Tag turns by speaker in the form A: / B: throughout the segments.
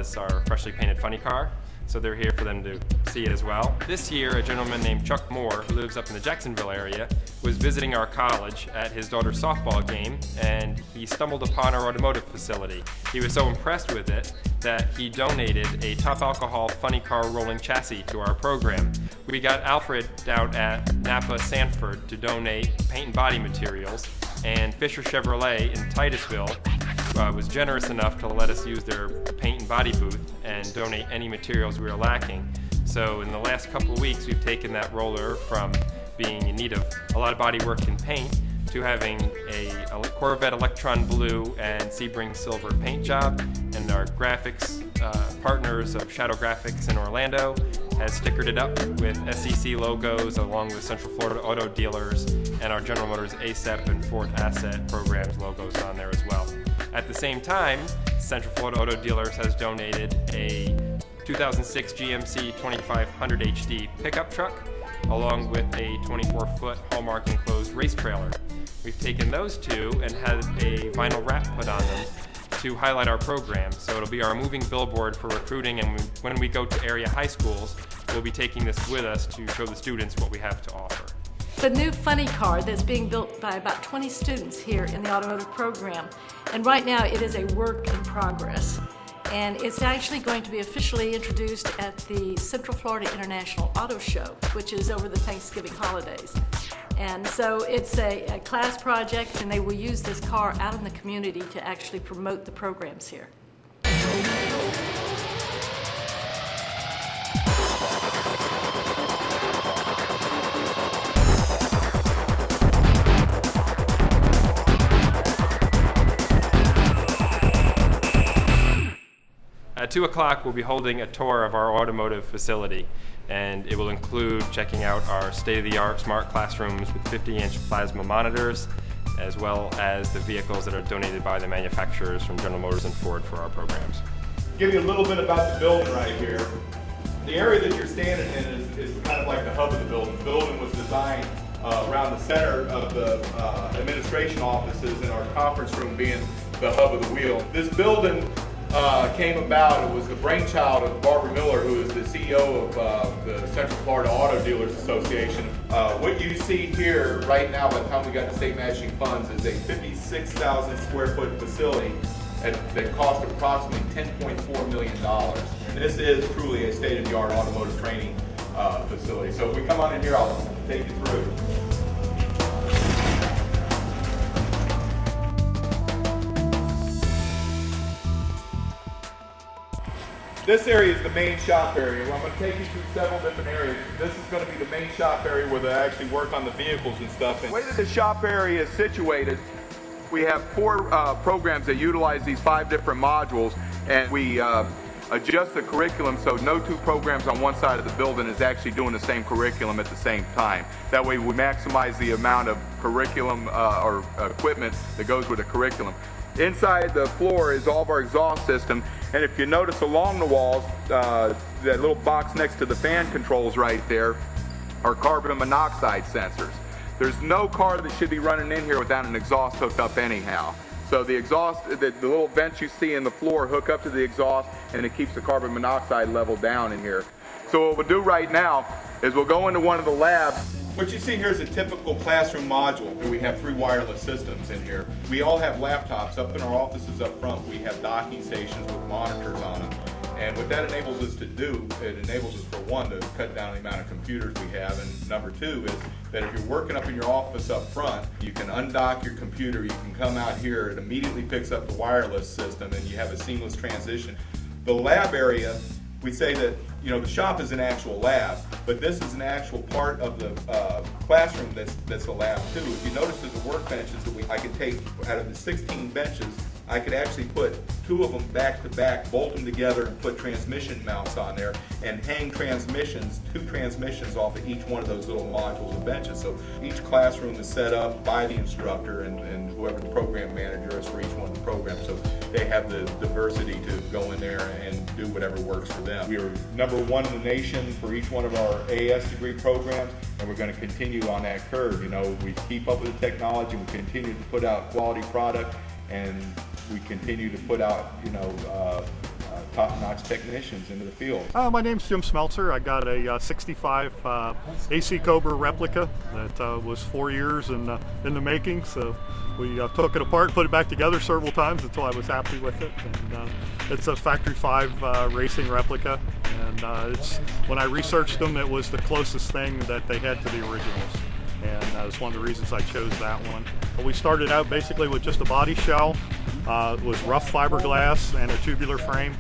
A: as our freshly painted funny car. So they're here for them to see it as well. This year, a gentleman named Chuck Moore, who lives up in the Jacksonville area, was visiting our college at his daughter's softball game, and he stumbled upon our automotive facility. He was so impressed with it that he donated a top alcohol funny car rolling chassis to our program. We got Alfred down at Napa Sanford to donate paint and body materials, and Fisher Chevrolet in Titusville was generous enough to let us use their paint and body booth and donate any materials we were lacking. So in the last couple of weeks, we've taken that roller from being in need of a lot of body work and paint to having a Corvette Electron Blue and Sebring Silver paint job, and our graphics partners of Shadow Graphics in Orlando has stickered it up with SCC logos along with Central Florida Auto Dealers and our General Motors ASEP and Ford Asset programs logos on there as well. At the same time, Central Florida Auto Dealers has donated a 2006 GMC 2500 HD pickup truck along with a 24-foot Hallmark enclosed race trailer. We've taken those two and had a vinyl wrap put on them to highlight our program. So it'll be our moving billboard for recruiting, and when we go to area high schools, we'll be taking this with us to show the students what we have to offer.
B: The new funny car that's being built by about 20 students here in the automotive program, and right now it is a work in progress. And it's actually going to be officially introduced at the Central Florida International Auto Show, which is over the Thanksgiving holidays. And so it's a class project, and they will use this car out in the community to actually promote the programs here.
A: At 2 o'clock, we'll be holding a tour of our automotive facility, and it will include checking out our state-of-the-art smart classrooms with 50-inch plasma monitors, as well as the vehicles that are donated by the manufacturers from General Motors and Ford for our programs.
C: Give you a little bit about the building right here. The area that you're standing in is kind of like the hub of the building. The building was designed around the center of the administration offices, and our conference room being the hub of the wheel. This building came about, it was the brainchild of Barbara Miller, who is the CEO of the Central Florida Auto Dealers Association. What you see here right now, by the time we got the state matching funds, is a 56,000 square foot facility that cost approximately $10.4 million. And this is truly a state-of-the-art automotive training facility. So if we come on in here, I'll take you through. This area is the main shop area. Well, I'm going to take you through several different areas. This is going to be the main shop area where they actually work on the vehicles and stuff. And the way that the shop area is situated, we have 4 programs that utilize these 5 different modules, and we adjust the curriculum so no 2 programs on one side of the building is actually doing the same curriculum at the same time. That way we maximize the amount of curriculum or equipment that goes with the curriculum. Inside the floor is all of our exhaust system, and if you notice along the walls, that little box next to the fan controls right there are carbon monoxide sensors. There's no car that should be running in here without an exhaust hooked up anyhow. So the exhaust, the little vents you see in the floor hook up to the exhaust, and it keeps the carbon monoxide level down in here. So what we'll do right now is we'll go into one of the labs. What you see here is a typical classroom module. We have 3 wireless systems in here. We all have laptops up in our offices up front. We have docking stations with monitors on them. And what that enables us to do, it enables us, for one, to cut down the amount of computers we have, and number 2 is that if you're working up in your office up front, you can undock your computer, you can come out here, it immediately picks up the wireless system, and you have a seamless transition. The lab area, we say that, you know, the shop is an actual lab, but this is an actual part of the classroom that's a lab too. If you notice, there's the workbenches that I could take out of the 16 benches. I could actually put 2 of them back to back, bolt them together, and put transmission mounts on there, and hang transmissions, 2 transmissions off of each one of those little modules and benches. So each classroom is set up by the instructor and whoever the program manager is for each one of the programs. So they have the diversity to go in there and do whatever works for them. We are #1 in the nation for each one of our AS degree programs, and we're going to continue on that curve. You know, we keep up with the technology, we continue to put out quality product, and we continue to put out, you know, top-notch technicians into the field.
D: My name's Jim Smeltzer. I got a 65 AC Cobra replica that was 4 years in the making. So we took it apart, put it back together several times until I was happy with it. And it's a Factory 5 racing replica. And when I researched them, it was the closest thing that they had to the originals. And that's one of the reasons I chose that one. But we started out basically with just a body shell. It was rough fiberglass and a tubular frame.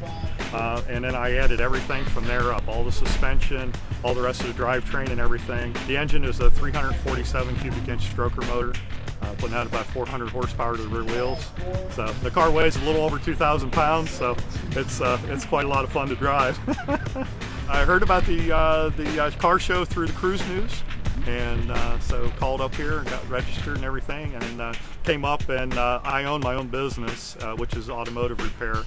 D: And then I added everything from there up, all the suspension, all the rest of the drivetrain and everything. The engine is a 347 cubic inch stroker motor, putting out about 400 horsepower to the rear wheels. So the car weighs a little over 2,000 pounds, so it's quite a lot of fun to drive. I heard about the car show through the Cruise News, and so called up here and got registered and everything, and came up, and I own my own business, which is automotive repair.